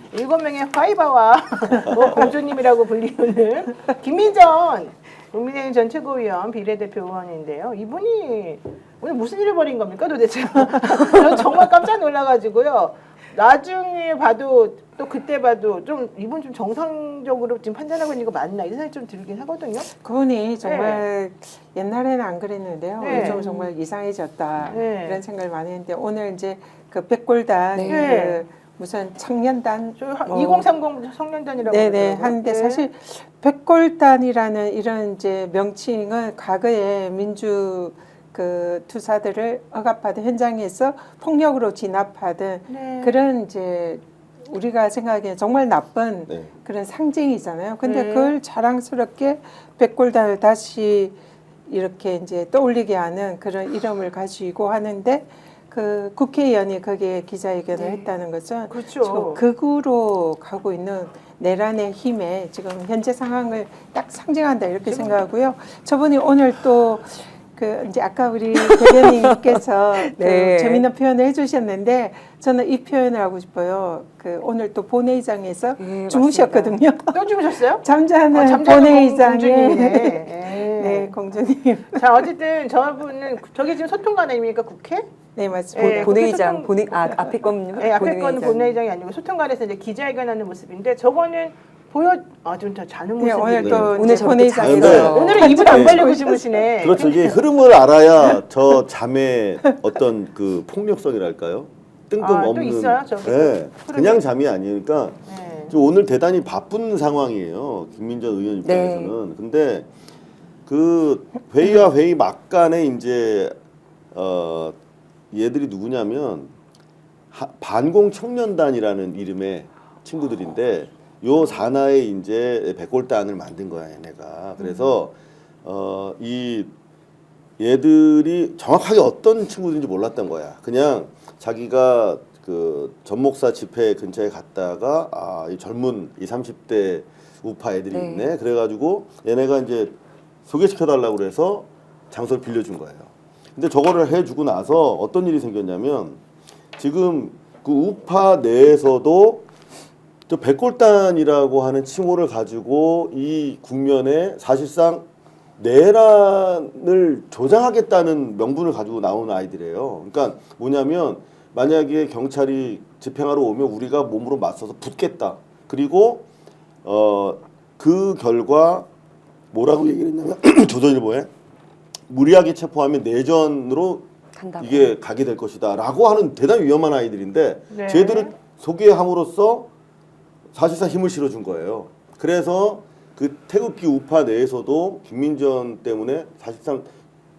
7명의 화이바와 공주님이라고 불리우는 김민전 국민의힘 전 최고위원 비례대표 의원인데요. 이분이 오늘 무슨 일을 벌인 겁니까 도대체? 저는 정말 깜짝 놀라가지고요. 나중에 봐도 또 그때 봐도 좀 이분 좀 정상적으로 지금 판단하고 있는 거 맞나 이런 생각이 좀 들긴 하거든요. 그분이 정말 옛날에는 안 그랬는데요. 네. 요즘 정말 이상해졌다 네. 이런 생각을 많이 했는데 오늘 이제 그 백골단 네. 그 무슨 청년단 2030 청년단이라고 네네 그러더라고요. 하는데 네. 사실 백골단이라는 이런 이제 명칭은 과거에 민주 그 투사들을 억압하던 현장에서 폭력으로 진압하던 네. 그런 이제 우리가 생각하기에 정말 나쁜 네. 그런 상징이잖아요. 근데 네. 그걸 자랑스럽게 백골단을 다시 이렇게 이제 떠올리게 하는 그런 이름을 가지고 하는데 그 국회의원이 거기에 기자회견을 했다는 것은 그렇죠. 지금 극우로 가고 있는 내란의 힘에 지금 현재 상황을 딱 상징한다 이렇게 생각하고요. 저분이 오늘 또 그 이제 아까 우리 대변인께서 네. 그 재미있는 표현을 해주셨는데 저는 이 표현을 하고 싶어요. 그 오늘 또 본회의장에서 네, 주무셨거든요. 또 주무셨어요? 잠자는 잠자는 본회의장에 공주님이네. 네 공주님. 자 어쨌든 저분은 저기 지금 소통관 아닙니까 국회? 네 맞습니다. 네, 본회의장, 국회 앞에 거는요? 네, 앞에 거는 본회의장이 아니고 소통관에서 이제 기자회견하는 모습인데 저거는 좀 더 자는 네, 모습이 오늘 또 오늘 이제 저렇게 본회의장에서 자요. 오늘은 입을 안 네. 벌리고 주무시네. 그렇죠. 이게 흐름을 알아야 저 잠의 어떤 그 폭력성이랄까요? 또 뜬금없는. 있어요, 저기 네. 흐름이? 그냥 잠이 아니니까 네. 좀 오늘 대단히 바쁜 상황이에요. 김민전 의원 입장에서는. 근데 그 회의와 회의 막간에 이제 얘들이 누구냐면 반공 청년단이라는 이름의 친구들인데 요 산하에 이제 백골단을 만든 거야 얘네가. 그래서 이 얘들이 정확하게 어떤 친구들인지 몰랐던 거야. 그냥 자기가 그 전목사 집회 근처에 갔다가 이 젊은 이 30대 우파 애들이 네. 있네. 그래가지고 얘네가 이제 소개시켜달라고 그래서 장소를 빌려준 거예요. 근데 저거를 해주고 나서 어떤 일이 생겼냐면 지금 그 우파 내에서도 저 백골단이라고 하는 칭호를 가지고 이 국면에 사실상 내란을 조장하겠다는 명분을 가지고 나오는 아이들이에요. 그러니까 뭐냐면 만약에 경찰이 집행하러 오면 우리가 몸으로 맞서서 붙겠다. 그리고 그 결과 뭐라고 얘기를 했냐면 조선일보에 무리하게 체포하면 내전으로 간다고. 이게 가게 될 것이다 라고 하는 대단히 위험한 아이들인데 네. 쟤들을 소개함으로써 사실상 힘을 실어준 거예요. 그래서 그 태극기 우파 내에서도 김민전 때문에 사실상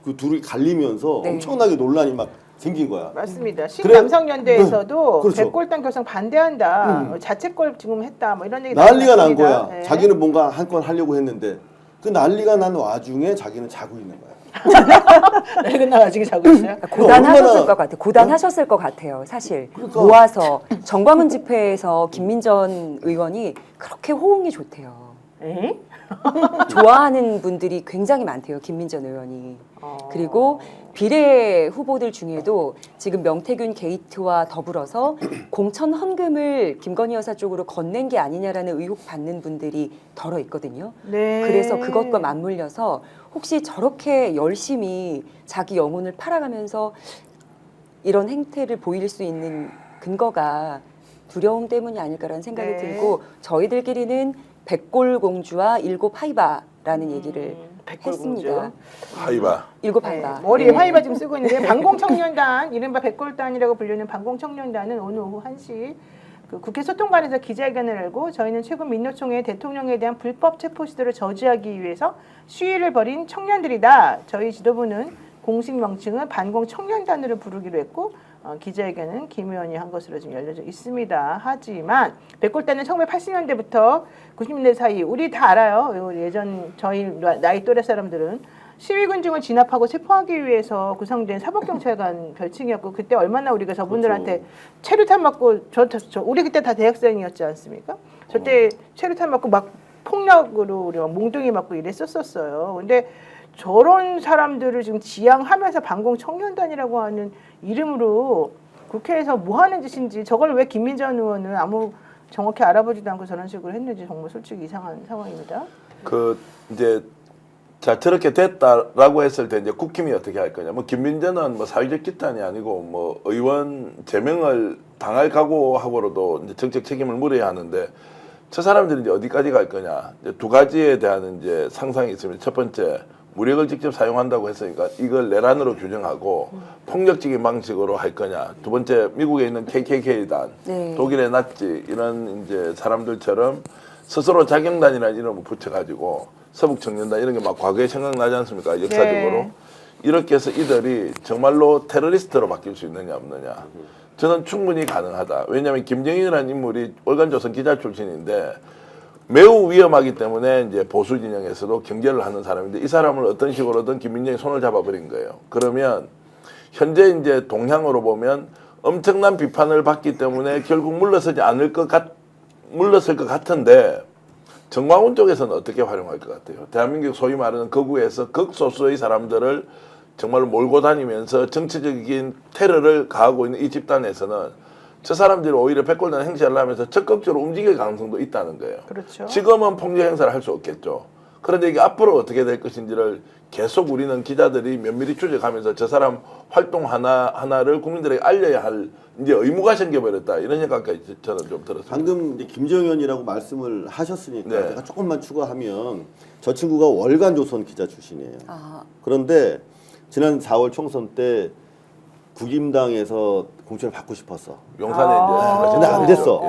그 둘이 갈리면서 네. 엄청나게 논란이 막 생긴 거야. 맞습니다. 그래- 신남성연대에서도 그렇죠. 백골단 결성 반대한다. 자책골 지금 했다. 뭐 이런 얘기 난리가 난 나왔습니다. 거야. 네. 자기는 뭔가 한 건 하려고 했는데 그 난리가 난 와중에 자기는 자고 있는 거야. 늙은 나중에 자고 있어요. 고단하셨을 얼마나- 것 같아요. 고단하셨을 것 같아요. 사실 그러니까. 모아서 정광훈 집회에서 김민전 의원이 그렇게 호응이 좋대요. 에? 좋아하는 분들이 굉장히 많대요. 김민전 의원이. 그리고 비례 후보들 중에도 지금 명태균 게이트와 더불어서 공천 헌금을 김건희 여사 쪽으로 건넨 게 아니냐라는 의혹 받는 분들이 덜어 있거든요. 네. 그래서 그것과 맞물려서 혹시 저렇게 열심히 자기 영혼을 팔아가면서 이런 행태를 보일 수 있는 근거가 두려움 때문이 아닐까라는 생각이 네. 들고 저희들끼리는 백골공주와 일곱 하이바라는 얘기를 했습니다. 하이바. 일곱 네, 하이바. 머리에 네. 화이바 지금 쓰고 있는데 반공청년단 이른바 백골단이라고 불리는 반공청년단은 오늘 오후 1시 그 국회 소통관에서 기자회견을 열고 저희는 최근 민노총의 대통령에 대한 불법 체포 시도를 저지하기 위해서 시위를 벌인 청년들이다. 저희 지도부는 공식 명칭은 반공청년단으로 부르기로 했고 기자회견은 김 의원이 한 것으로 지금 열려져 있습니다. 하지만 백골단은 1980년대부터 90년대 사이 우리 다 알아요. 예전 저희 나이 또래 사람들은 시위군 중을 진압하고 체포하기 위해서 구성된 사법경찰관 별칭이었고 그때 얼마나 우리가 저분들한테 체류탄 맞고 우리 그때 다 대학생이었지 않습니까? 저때 체류탄 맞고 막 폭력으로 우리 막 몽둥이 맞고 이랬었어요. 근데 저런 사람들을 지금 지향하면서 반공청년단이라고 하는 이름으로 국회에서 뭐 하는 짓인지 저걸 왜 김민전 의원은 아무 정확히 알아보지도 않고 저런 식으로 했는지 정말 솔직히 이상한 상황입니다. 그 이제 자 저렇게 됐다라고 했을 때 이제 국힘이 어떻게 할 거냐. 뭐 김민재는 뭐 사회적 집단이 아니고 뭐 의원 제명을 당할 각오하고로도 이제 정책 책임을 물어야 하는데 저 사람들이 이제 어디까지 갈 거냐. 이제 두 가지에 대한 이제 상상이 있습니다. 첫 번째 무력을 직접 사용한다고 했으니까 이걸 내란으로 규정하고 폭력적인 방식으로 할 거냐. 두 번째 미국에 있는 KKK단, 네. 독일의 나치 이런 이제 사람들처럼 스스로 자경단이라는 이름을 붙여가지고 서북 청년단 이런 게 막 과거에 생각나지 않습니까? 역사적으로. 네. 이렇게 해서 이들이 정말로 테러리스트로 바뀔 수 있느냐 없느냐. 저는 충분히 가능하다. 왜냐하면 김정일이라는 인물이 월간조선 기자 출신인데 매우 위험하기 때문에 이제 보수 진영에서도 경계를 하는 사람인데 이 사람을 어떤 식으로든 김민정이 손을 잡아버린 거예요. 그러면 현재 이제 동향으로 보면 엄청난 비판을 받기 때문에 결국 물러설 것 같은데 정광훈 쪽에서는 어떻게 활용할 것 같아요? 대한민국 소위 말하는 거구에서 극소수의 사람들을 정말로 몰고 다니면서 정치적인 테러를 가하고 있는 이 집단에서는 저 사람들이 오히려 백골단 행사를 하면서 적극적으로 움직일 가능성도 있다는 거예요. 그렇죠. 지금은 폭력 행사를 할 수 없겠죠. 그런데 이게 앞으로 어떻게 될 것인지를 계속 우리는 기자들이 면밀히 추적하면서 저 사람 활동 하나를 국민들에게 알려야 할 이제 의무가 생겨버렸다 이런 생각까지 저는 좀 들었습니다. 방금 이제 김정현이라고 말씀을 하셨으니까 네. 제가 조금만 추가하면 저 친구가 월간조선 기자 출신이에요. 아, 그런데 지난 4월 총선 때 국임당에서 공천을 받고 싶었어. 용산에 아. 이제 근데 안 됐어. 예.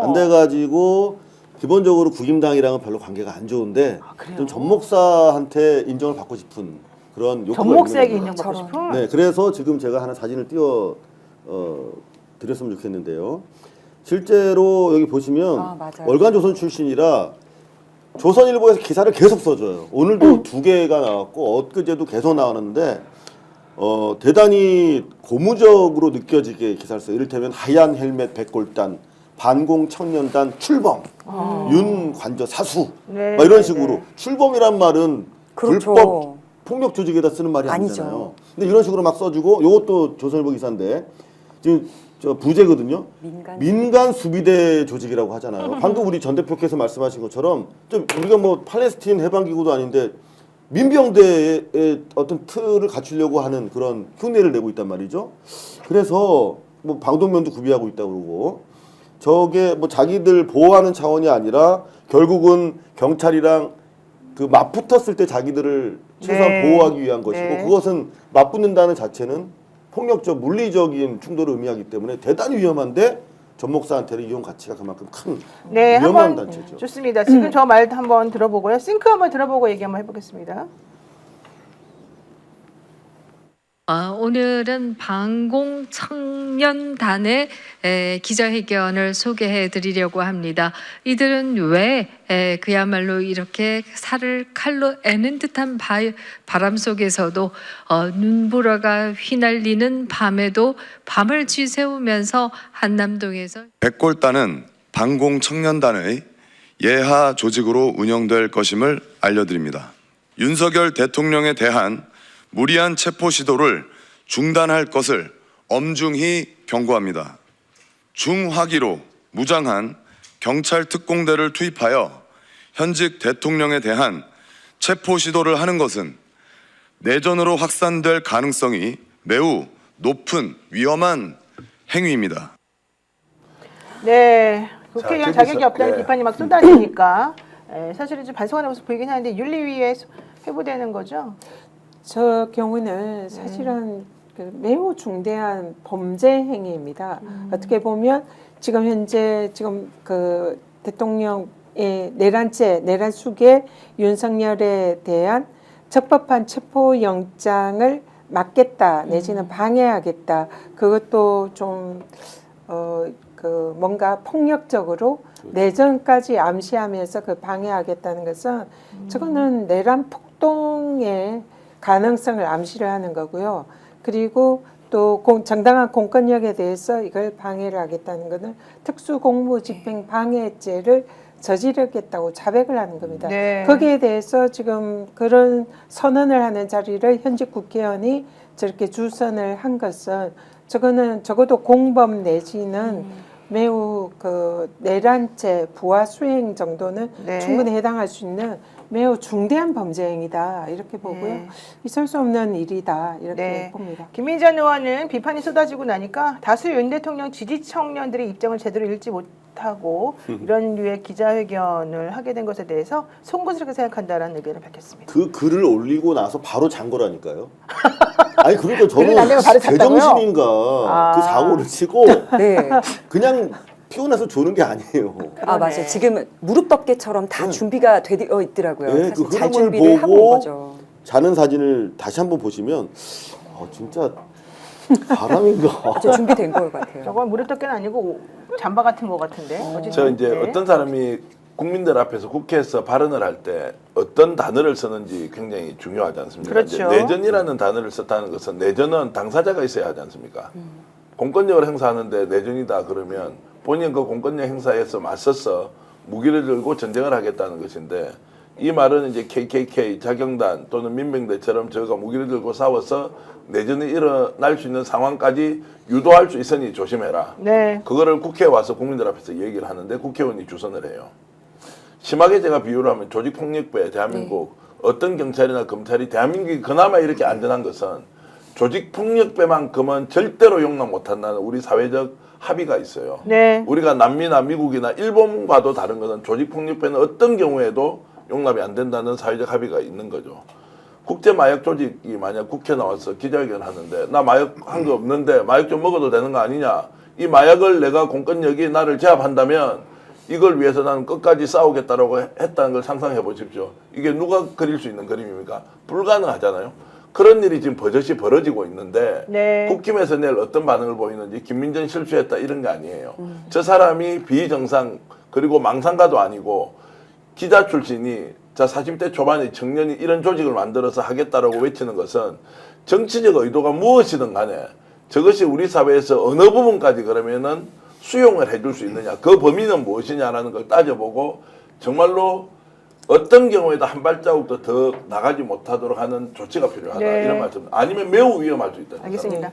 안 돼가지고 기본적으로 국임당이랑은 별로 관계가 안 좋은데 그래요? 좀 전 목사한테 인정을 받고 싶은 그런 욕구가 전 목사에게 있는 거예요. 인정받고 싶은. 네, 그래서 지금 제가 하나 사진을 띄워 드렸으면 좋겠는데요. 실제로 여기 보시면 아, 맞아요. 월간조선 출신이라 조선일보에서 기사를 계속 써줘요. 오늘도 2개가 나왔고 엊그제도 계속 나왔는데 대단히 고무적으로 느껴지게 기사를 써요. 이를테면 하얀 헬멧 백골단, 반공 청년단 출범, 윤관저 사수 네, 막 이런 네, 식으로 네. 출범이란 말은 그렇죠. 불법 폭력 조직에다 쓰는 말이 아니죠. 아니잖아요. 근데 이런 식으로 막 써주고 이것도 조선일보 기사인데 지금 저 부제거든요. 민간 수비대 조직이라고 하잖아요. 방금 우리 전 대표께서 말씀하신 것처럼 좀 우리가 뭐 팔레스틴 해방기구도 아닌데 민병대의 어떤 틀을 갖추려고 하는 그런 흉내를 내고 있단 말이죠. 그래서 뭐 방독면도 구비하고 있다고 그러고 저게 뭐 자기들 보호하는 차원이 아니라 결국은 경찰이랑 그 맞붙었을 때 자기들을 최소한 네. 보호하기 위한 것이고 네. 그것은 맞붙는다는 자체는 폭력적 물리적인 충돌을 의미하기 때문에 대단히 위험한데 전 목사한테는 이용 가치가 그만큼 큰 네, 위험한 한번 단체죠. 좋습니다. 지금 저 말 한번 들어보고요. 싱크 한번 들어보고 얘기 한번 해보겠습니다. 오늘은 반공청년단의 기자회견을 소개해 드리려고 합니다. 이들은 왜 그야말로 이렇게 살을 칼로 애는 듯한 바람 속에서도 눈보라가 휘날리는 밤에도 밤을 쥐세우면서 한남동에서 백골단은 반공청년단의 예하 조직으로 운영될 것임을 알려드립니다. 윤석열 대통령에 대한 무리한 체포 시도를 중단할 것을 엄중히 경고합니다. 중화기로 무장한 경찰 특공대를 투입하여 현직 대통령에 대한 체포 시도를 하는 것은 내전으로 확산될 가능성이 매우 높은 위험한 행위입니다. 네, 국회의원 자, 자격이 저기서, 없다는 예. 비판이 막 쏟아지니까 사실은 좀 반성하는 모습 보이긴 하는데 윤리위에 회부되는 거죠. 저 경우는 사실은 그 매우 중대한 범죄 행위입니다. 어떻게 보면 지금 현재 지금 그 대통령의 내란 수계 윤석열에 대한 적법한 체포 영장을 막겠다 내지는 방해하겠다. 그것도 좀 그 뭔가 폭력적으로 내전까지 암시하면서 그 방해하겠다는 것은 저거는 내란 폭동의 가능성을 암시를 하는 거고요. 그리고 또 정당한 공권력에 대해서 이걸 방해를 하겠다는 것은 특수공무집행방해죄를 저지르겠다고 자백을 하는 겁니다. 네. 거기에 대해서 지금 그런 선언을 하는 자리를 현직 국회의원이 저렇게 주선을 한 것은 저거는 적어도 공범 내지는 매우 그 내란죄 부하 수행 정도는 네. 충분히 해당할 수 있는 매우 중대한 범죄 행위다 이렇게 보고요. 네. 있을 수 없는 일이다 이렇게 네. 봅니다. 김민전 의원은 비판이 쏟아지고 나니까 다수 윤 대통령 지지 청년들의 입장을 제대로 읽지 못하고 이런 류의 기자회견을 하게 된 것에 대해서 송구스럽게 생각한다라는 의견을 밝혔습니다. 그 글을 올리고 나서 바로 잔 거라니까요. 아니 그러니까 글을 남기고 저는 바로 잤다고요? 제정신인가 아. 그 사고를 치고 네. 그냥 피곤해서 조는 게 아니에요. 아 맞아요. 지금 무릎 덮개처럼 다 준비가 되어 있더라고요. 네, 사실 그 잘 흐름을 준비를 하고 온 보고 거죠. 자는 사진을 다시 한번 보시면 진짜 바람인가. 저 준비된 것 같아요. 저건 무릎덮개는 아니고 잠바 같은 거 같은데. 어쨌든, 저 이제 네. 어떤 사람이 국민들 앞에서 국회에서 발언을 할 때 어떤 단어를 쓰는지 굉장히 중요하지 않습니까? 그렇죠. 이제 내전이라는 단어를 썼다는 것은 내전은 당사자가 있어야 하지 않습니까? 공권력을 행사하는데 내전이다 그러면 본인 그 공권력 행사에서 맞서서 무기를 들고 전쟁을 하겠다는 것인데 이 말은 이제 KKK 자경단 또는 민병대처럼 저가 무기를 들고 싸워서 내전이 일어날 수 있는 상황까지 유도할 수 있으니 조심해라. 네. 그거를 국회에 와서 국민들 앞에서 얘기를 하는데 국회의원이 주선을 해요. 심하게 제가 비유를 하면 조직폭력배 대한민국 어떤 경찰이나 검찰이 대한민국이 그나마 이렇게 안전한 것은 조직폭력배만큼은 절대로 용납 못한다는 우리 사회적 합의가 있어요. 네. 우리가 남미나 미국이나 일본과도 다른 것은 조직폭력배는 어떤 경우에도 용납이 안 된다는 사회적 합의가 있는 거죠. 국제 마약 조직이 만약 국회 나와서 기자회견 하는데 나 마약 한 거 없는데 마약 좀 먹어도 되는 거 아니냐. 이 마약을 내가 공권력이 나를 제압한다면 이걸 위해서 나는 끝까지 싸우겠다라고 했다는 걸 상상해 보십시오. 이게 누가 그릴 수 있는 그림입니까? 불가능하잖아요. 그런 일이 지금 버젓이 벌어지고 있는데 네. 국힘에서 내일 어떤 반응을 보이는지 김민전 실수했다 이런 게 아니에요. 저 사람이 비정상 그리고 망상가도 아니고 기자 출신이 자 40대 초반의 청년이 이런 조직을 만들어서 하겠다라고 외치는 것은 정치적 의도가 무엇이든 간에 저것이 우리 사회에서 어느 부분까지 그러면은 수용을 해줄 수 있느냐 그 범위는 무엇이냐라는 걸 따져보고 정말로 어떤 경우에도 한 발자국도 더 나가지 못하도록 하는 조치가 필요하다 네. 이런 말씀 아니면 매우 위험할 수 있다. 알겠습니다.